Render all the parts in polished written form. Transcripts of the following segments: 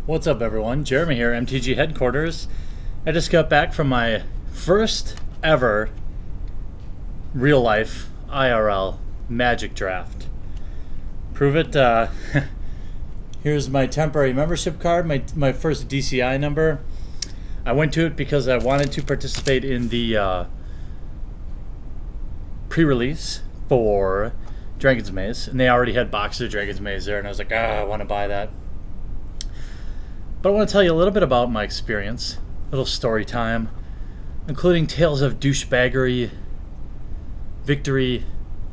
What's up, everyone? Jeremy here, MTG headquarters. I just got back from my first ever real life IRL Magic draft. Prove it. Here's my temporary membership card, my first DCI number. I went to it because I wanted to participate in the pre-release for Dragon's Maze, and they already had boxes of Dragon's Maze there, and I was like, I want to buy that. But I want to tell you a little bit about my experience, a little story time, including tales of DoucheBagary, victory,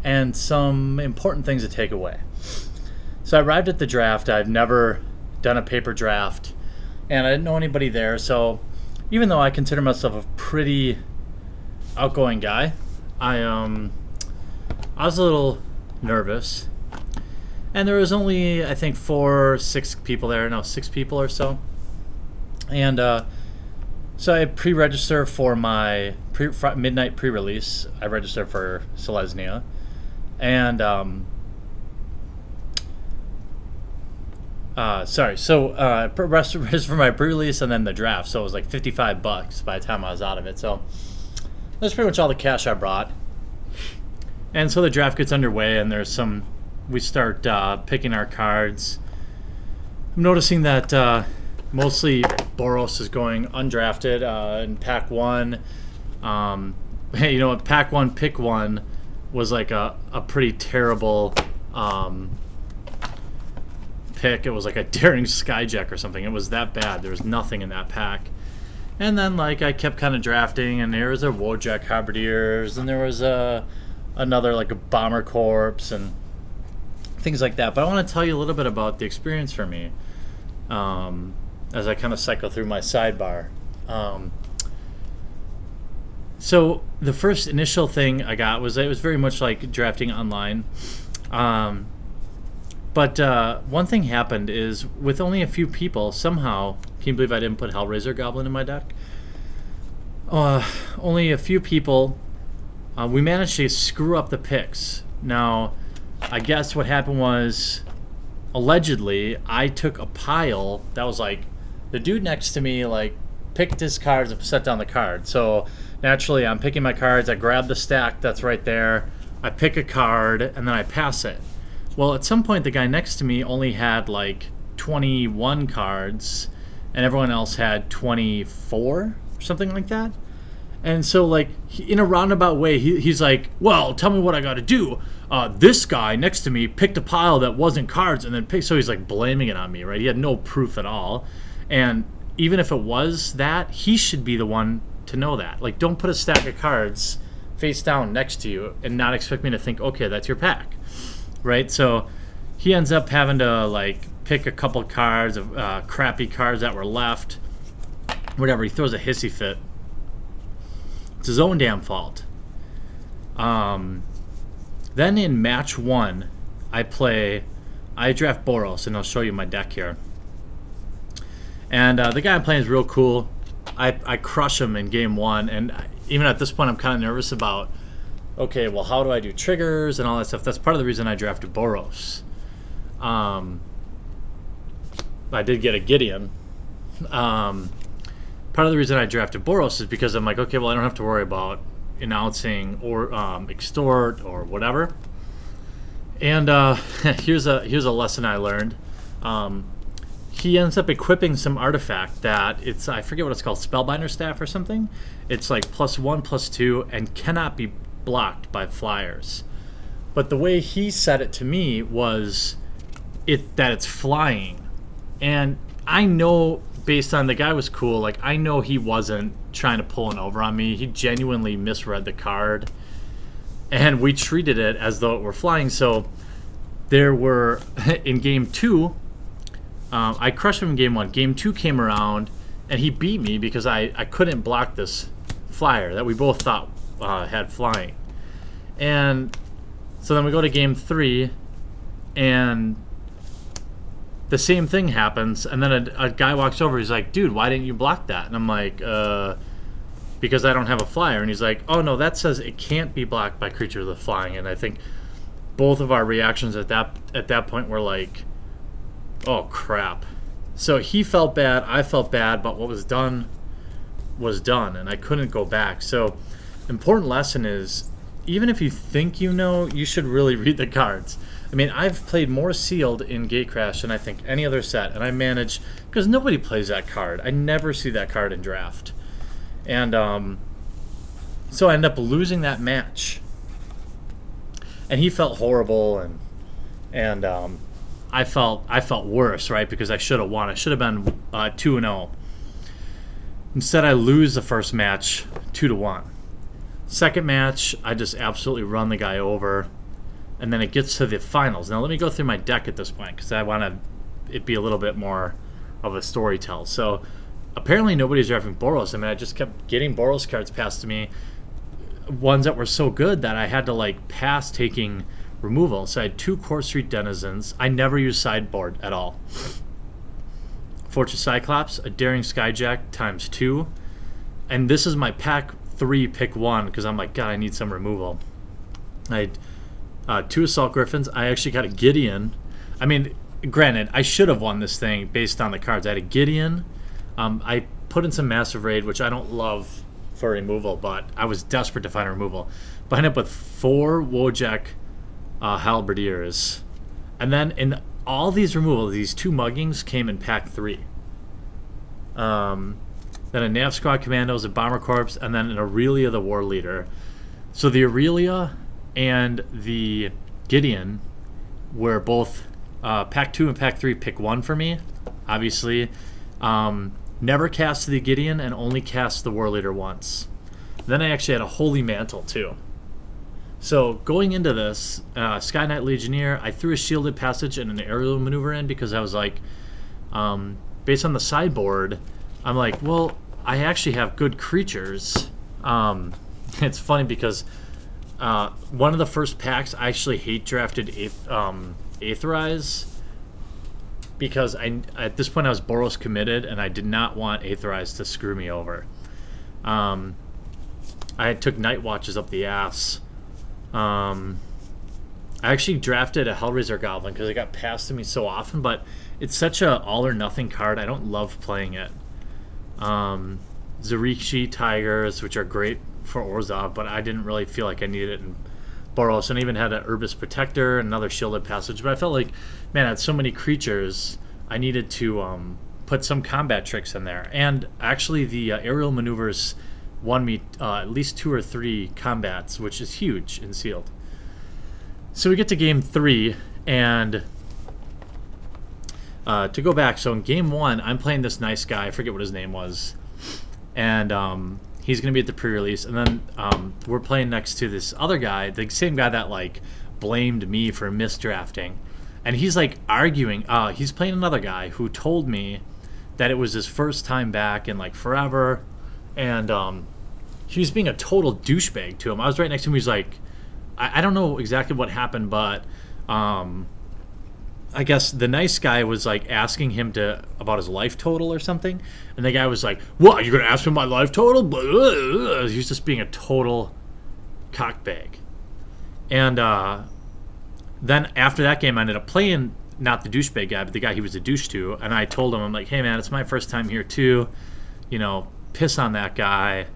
and some important things to take away. So I arrived at the draft. I've never done a paper draft, and I didn't know anybody there. So even though I consider myself a pretty outgoing guy, I was a little nervous. And there was only, I think, 6 people there. No, 6 people or so. And so I pre-register for my midnight pre-release. I registered for Selesnya. And, registered for my pre-release and then the draft. So it was like $55 by the time I was out of it. So that's pretty much all the cash I brought. And so the draft gets underway, and we start picking our cards. I'm noticing that mostly Boros is going undrafted in pack 1. Pack 1, pick 1 was like a pretty terrible pick. It was like a Daring Skyjack or something. It was that bad. There was nothing in that pack. And then I kept kind of drafting, and there was a Wojak Halberdiers, and there was another like a Bomber Corps, and things like that. But I want to tell you a little bit about the experience for me as I kind of cycle through my sidebar. So the first initial thing I got was it was very much like drafting online. But one thing happened is with only a few people, somehow, can you believe I didn't put Hellraiser Goblin in my deck? Only a few people, we managed to screw up the picks. Now, I guess what happened was, allegedly, I took a pile that was like, the dude next to me picked his cards and set down the card. So naturally, I'm picking my cards. I grab the stack that's right there. I pick a card and then I pass it. Well, at some point, the guy next to me only had 21 cards, and everyone else had 24 or something like that. And so, in a roundabout way, he's like, well, tell me what I got to do. This guy next to me picked a pile that wasn't cards and then picked. So he's blaming it on me, right? He had no proof at all. And even if it was that, he should be the one to know that. Don't put a stack of cards face down next to you and not expect me to think, okay, that's your pack, right? So he ends up having to pick a couple cards of crappy cards that were left. Whatever, he throws a hissy fit. It's his own damn fault. Then in match 1, I draft Boros, and I'll show you my deck here. And the guy I'm playing is real cool. I crush him in game 1, and even at this point I'm kind of nervous about, okay, well, how do I do triggers and all that stuff? That's part of the reason I drafted Boros. I did get a Gideon. Part of the reason I drafted Boros is because I'm like, okay, well, I don't have to worry about announcing or extort or whatever. And here's a lesson I learned. He ends up equipping some artifact that I forget what it's called, Spellbinder Staff or something. It's +1/+2 and cannot be blocked by flyers. But the way he said it to me was that it's flying, and I know. Based on the guy was cool, I know he wasn't trying to pull an over on me. He genuinely misread the card, and we treated it as though it were flying. So there were in game 2, I crushed him in game 1. Game 2 came around, and he beat me because I couldn't block this flyer that we both thought had flying. And so then we go to game 3, and the same thing happens, and then a guy walks over. He's like, dude, why didn't you block that? And I'm like, because I don't have a flyer. And he's like, oh, no, that says it can't be blocked by creatures with flying. And I think both of our reactions at that point were like, oh, crap. So he felt bad, I felt bad, but what was done, and I couldn't go back. So important lesson is, even if you think you know, you should really read the cards. I mean, I've played more sealed in Gatecrash than I think any other set, and I manage, because nobody plays that card. I never see that card in draft. And so I ended up losing that match. And he felt horrible, and I felt worse, right? Because I should have won. I should have been 2-0. Instead, I lose the first match 2-1. Second match, I just absolutely run the guy over, and then it gets to the finals. Now let me go through my deck at this point, because I want it be a little bit more of a story tell. So apparently nobody's drafting Boros. I mean, I just kept getting Boros cards passed to me, ones that were so good that I had to like pass taking removal. So I had 2 Court Street Denizens. I never used sideboard at all. Fortress Cyclops, a Daring Skyjack ×2, and this is my pack 3 pick 1, because I'm like, God, I need some removal. I had 2 Assault Griffins. I actually got a Gideon. I mean, granted, I should have won this thing based on the cards. I had a Gideon. I put in some Massive Raid, which I don't love for removal, but I was desperate to find a removal. But I ended up with 4 Wojak Halberdiers. And then in all these removals, these 2 Muggings came in pack 3. Then a Nav Squad Commandos, a Bomber Corps, and then an Aurelia the War Leader. So the Aurelia and the Gideon were both pack 2 and pack 3 pick 1 for me, obviously. Never cast the Gideon and only cast the War Leader once. Then I actually had a Holy Mantle too. So going into this, Sky Knight Legionnaire, I threw a Shielded Passage and an aerial maneuver in because I was like, based on the sideboard, I'm like, well, I actually have good creatures. It's funny because one of the first packs I actually hate drafted Aetherize, because at this point I was Boros committed and I did not want Aetherize to screw me over. I took Night Watches up the ass. I actually drafted a Hellraiser Goblin because it got passed to me so often, but it's such a all or nothing card. I don't love playing it. Zarishi Tigers, which are great for Orzhov, but I didn't really feel like I needed it in Boros. And I even had an Urbis Protector, another Shielded Passage, but I felt like, man, I had so many creatures, I needed to put some combat tricks in there. And actually the aerial maneuvers won me at least 2 or 3 combats, which is huge in Sealed. So we get to game 3, and to go back, so in game 1, I'm playing this nice guy, I forget what his name was, and he's going to be at the pre-release, and then we're playing next to this other guy, the same guy that like blamed me for misdrafting, and he's like arguing, he's playing another guy who told me that it was his first time back in like forever, and he was being a total douchebag to him. I was right next to him, he's like, I don't know exactly what happened, but I guess the nice guy was like asking him about his life total or something, and the guy was like, "What? You're gonna ask me my life total?" He was just being a total cockbag. And then after that game, I ended up playing not the douchebag guy, but the guy he was a douche to, and I told him, I'm like, "Hey man, it's my first time here too, piss on that guy."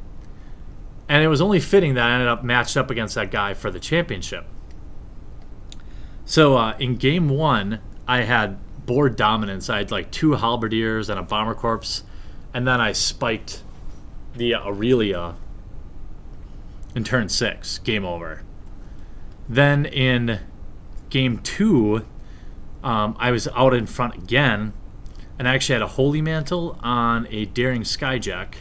And it was only fitting that I ended up matched up against that guy for the championship. So in game 1, I had board dominance. I had like 2 Halberdiers and a Bomber Corps, and then I spiked the Aurelia in turn 6. Game over. Then in game 2, I was out in front again, and I actually had a Holy Mantle on a Daring Skyjack,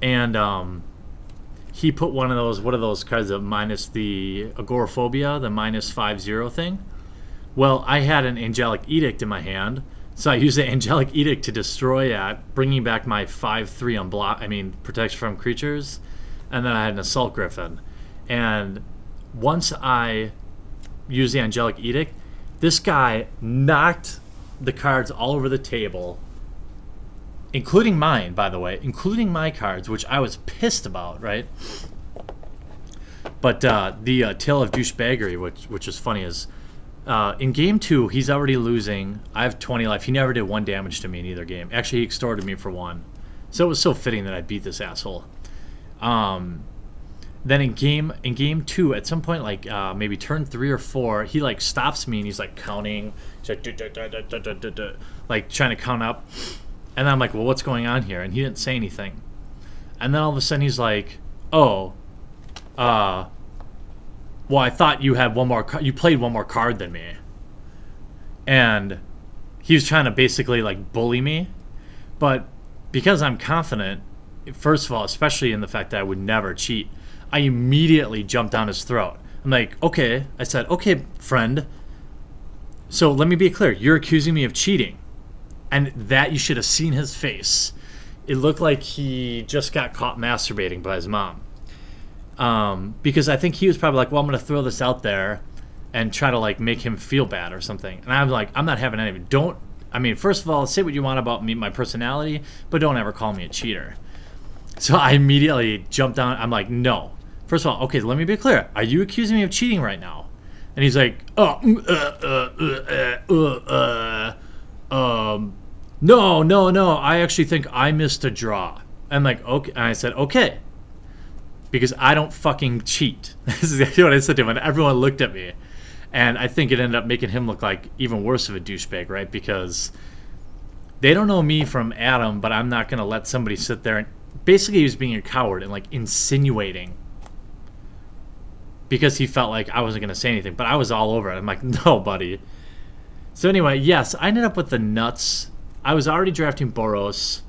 and he put one of those cards that minus the Agoraphobia, the -5/0 thing. Well, I had an Angelic Edict in my hand, so I used the Angelic Edict to destroy that, bringing back my 5/3 protection from creatures, and then I had an Assault Griffin. And once I used the Angelic Edict, this guy knocked the cards all over the table, including mine, by the way, including my cards, which I was pissed about, right? But the Tale of DoucheBagary, which is funny, is In game 2, he's already losing. I have 20 life. He never did 1 damage to me in either game. Actually, he extorted me for 1. So it was so fitting that I beat this asshole. Then in game 2, at some point, like maybe turn 3 or 4, he like stops me and he's like counting. He's like, like trying to count up. And I'm like, well, what's going on here? And he didn't say anything. And then all of a sudden he's like, oh, well, I thought you had one more. You played one more card than me. And he was trying to basically like bully me, but because I'm confident, first of all, especially in the fact that I would never cheat, I immediately jumped down his throat. I'm like, okay. I said, okay, friend. So let me be clear. You're accusing me of cheating, and that you should have seen his face. It looked like he just got caught masturbating by his mom. Because I think he was probably like, well, I'm going to throw this out there and try to like make him feel bad or something. And I'm like, I'm not having any of it. First of all, say what you want about me, my personality, but don't ever call me a cheater. So I immediately jumped down. I'm like, no. First of all, okay, let me be clear. Are you accusing me of cheating right now? And he's like, no. I actually think I missed a draw. I'm like, okay. And I said, okay. Because I don't fucking cheat. This is exactly what I said to him, and everyone looked at me. And I think it ended up making him look like even worse of a douchebag, right? Because they don't know me from Adam, but I'm not going to let somebody sit there and... Basically, he was being a coward and, like, insinuating. Because he felt like I wasn't going to say anything. But I was all over it. I'm like, no, buddy. So anyway, yes, I ended up with the nuts. I was already drafting Boros.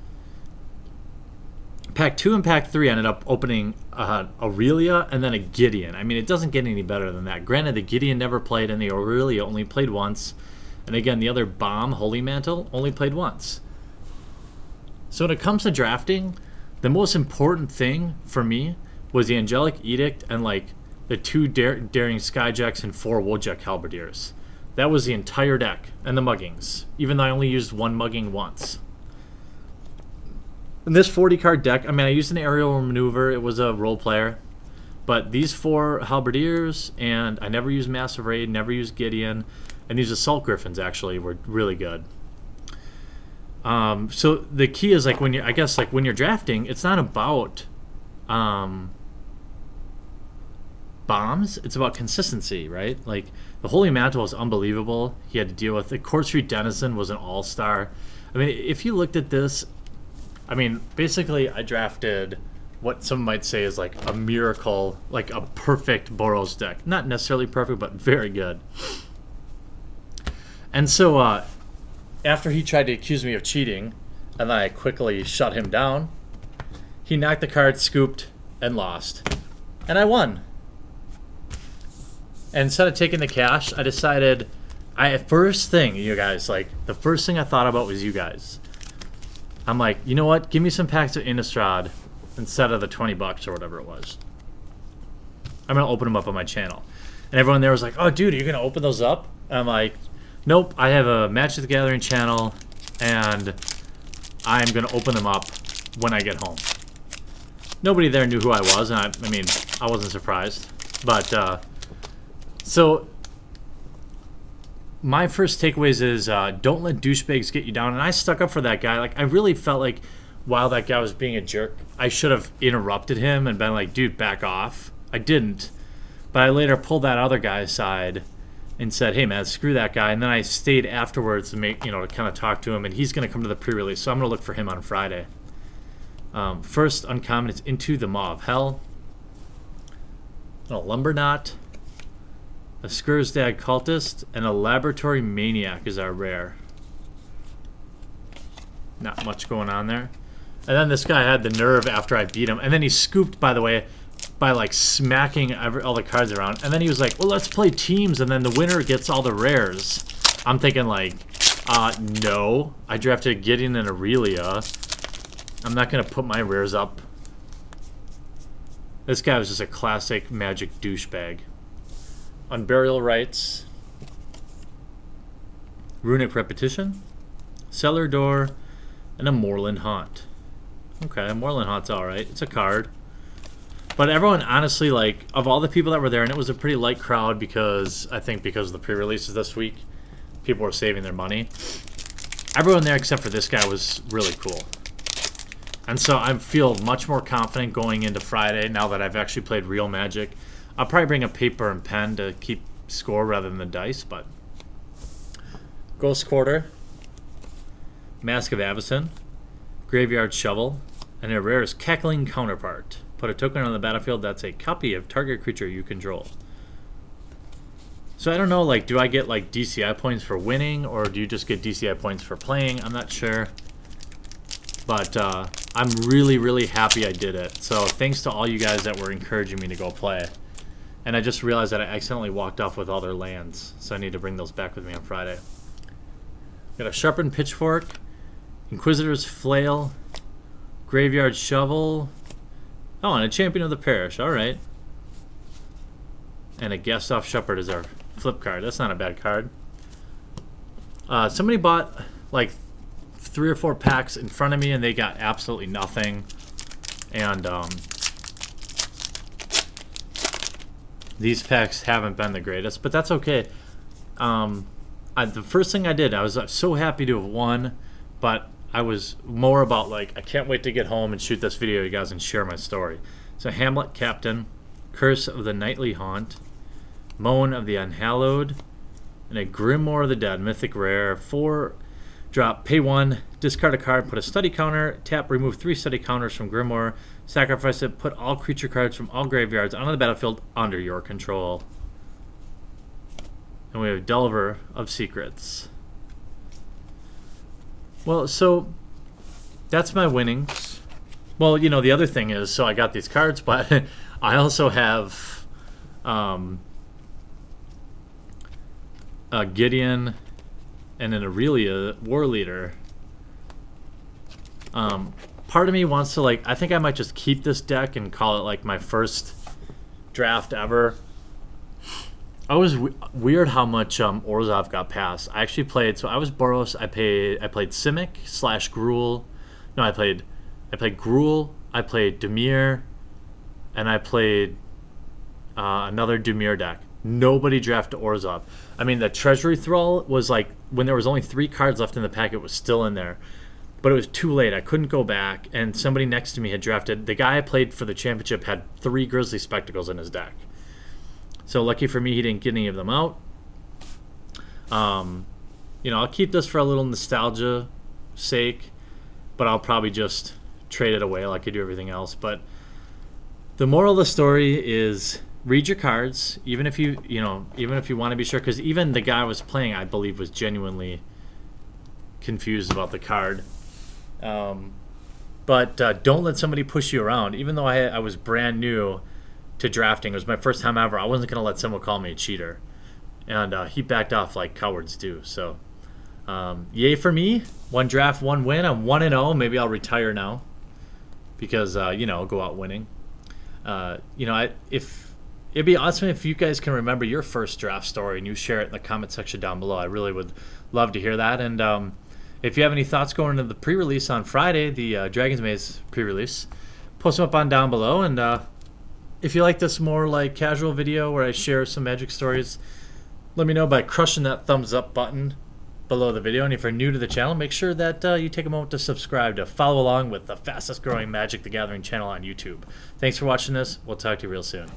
Pack 2 and Pack 3 ended up opening Aurelia and then a Gideon. I mean, it doesn't get any better than that. Granted, the Gideon never played, and the Aurelia only played once. And again, the other bomb, Holy Mantle, only played once. So when it comes to drafting, the most important thing for me was the Angelic Edict and like the 2 Daring Skyjacks and 4 Wojak Halberdiers. That was the entire deck, and the Muggings, even though I only used 1 Mugging once. In this 40-card deck, I used an aerial maneuver. It was a role player. But these 4 Halberdiers, and I never used Massive Raid, never used Gideon, and these Assault Griffins actually were really good. So the key is like when you're drafting, it's not about bombs. It's about consistency, right? Like the Holy Mantle was unbelievable. He had to deal with it. Court Street Denizen was an all-star. If you looked at this. Basically, I drafted what some might say is like a miracle, like a perfect Boros deck. Not necessarily perfect, but very good. And so after he tried to accuse me of cheating, and then I quickly shut him down, he knocked the card, scooped, and lost. And I won. And instead of taking the cash, I decided, the first thing I thought about was you guys. I'm like, you know what? Give me some packs of Innistrad instead of the $20 or whatever it was. I'm going to open them up on my channel. And everyone there was like, oh, dude, are you going to open those up? And I'm like, nope, I have a Magic the Gathering channel, and I'm going to open them up when I get home. Nobody there knew who I was, and I wasn't surprised. But, so... my first takeaways is don't let douchebags get you down. And I stuck up for that guy. Like, I really felt like while that guy was being a jerk, I should have interrupted him and been like, dude, back off. I didn't. But I later pulled that other guy aside and said, hey, man, screw that guy. And then I stayed afterwards to to kind of talk to him. And he's going to come to the pre-release. So I'm going to look for him on Friday. First uncommon is Into the Maw of Hell. A Lumberknot. A Skursdag Cultist, and a Laboratory Maniac is our rare. Not much going on there. And then this guy had the nerve after I beat him. And then he scooped, by the way, by like smacking all the cards around. And then he was like, well, let's play teams, and then the winner gets all the rares. I'm thinking like, no. I drafted Gideon and Aurelia. I'm not going to put my rares up. This guy was just a classic Magic douchebag. Unburial Rites, Runic Repetition, Cellar Door, and a Moorland Haunt. Okay, Moorland Haunt's alright. It's a card. But everyone, honestly, like, of all the people that were there, and it was a pretty light crowd because I think because of the pre-releases this week, people were saving their money. Everyone there except for this guy was really cool. And so I feel much more confident going into Friday now that I've actually played real Magic. I'll probably bring a paper and pen to keep score rather than the dice, but... Ghost Quarter, Mask of Avacyn, Graveyard Shovel, and a rare is Cackling Counterpart. Put a token on the battlefield that's a copy of target creature you control. So I don't know, like, do I get like DCI points for winning, or do you just get DCI points for playing? I'm not sure. But I'm really, really happy I did it. So thanks to all you guys that were encouraging me to go play. And I just realized that I accidentally walked off with all their lands, so I need to bring those back with me on Friday. Got a Sharpened Pitchfork, Inquisitor's Flail, Graveyard Shovel. Oh, and a Champion of the Parish. All right. And a Gastoff Shepherd is our flip card. That's not a bad card. Somebody bought like 3 or 4 packs in front of me, and they got absolutely nothing. And these packs haven't been the greatest, but that's okay. The first thing I did, I was so happy to have won, but I was more about like, I can't wait to get home and shoot this video, you guys, and share my story. So Hamlet Captain, Curse of the Nightly Haunt, Moan of the Unhallowed, and a Grimoire of the Dead, mythic rare. 4 drop, pay 1, discard a card, put a study counter, tap, remove 3 study counters from Grimoire, sacrifice it, put all creature cards from all graveyards onto the battlefield under your control. And we have Delver of Secrets. Well, so that's my winnings. Well, you know, the other thing is, so I got these cards, but I also have a Gideon and an Aurelia War Leader. Part of me wants to, like, I think I might just keep this deck and call it like my first draft ever. I was weird how much Orzhov got passed. I actually played, so I was Boros. I played Simic / Gruul. No, I played Gruul. I played Dimir, and I played another Dimir deck. Nobody drafted Orzhov. I mean, the Treasury Thrall was like, when there was only 3 cards left in the pack, it was still in there. But it was too late. I couldn't go back, and somebody next to me had drafted, the guy I played for the championship had 3 Grizzly Spectacles in his deck. So lucky for me, he didn't get any of them out. You know, I'll keep this for a little nostalgia sake, but I'll probably just trade it away like I do everything else. But the moral of the story is read your cards, even if you want to be sure, because even the guy I was playing, I believe, was genuinely confused about the card. But don't let somebody push you around. Even though I was brand new to drafting, it was my first time ever, I wasn't going to let someone call me a cheater. And he backed off like cowards do. So yay for me. 1 draft, 1 win. I'm 1-0. Maybe I'll retire now because go out winning. If it'd be awesome if you guys can remember your first draft story and you share it in the comment section down below. I really would love to hear that. And if you have any thoughts going into the pre-release on Friday, the Dragon's Maze pre-release, post them up on down below. And if you like this more like casual video where I share some Magic stories, let me know by crushing that thumbs up button below the video. And if you're new to the channel, make sure that you take a moment to subscribe to follow along with the fastest growing Magic the Gathering channel on YouTube. Thanks for watching this. We'll talk to you real soon.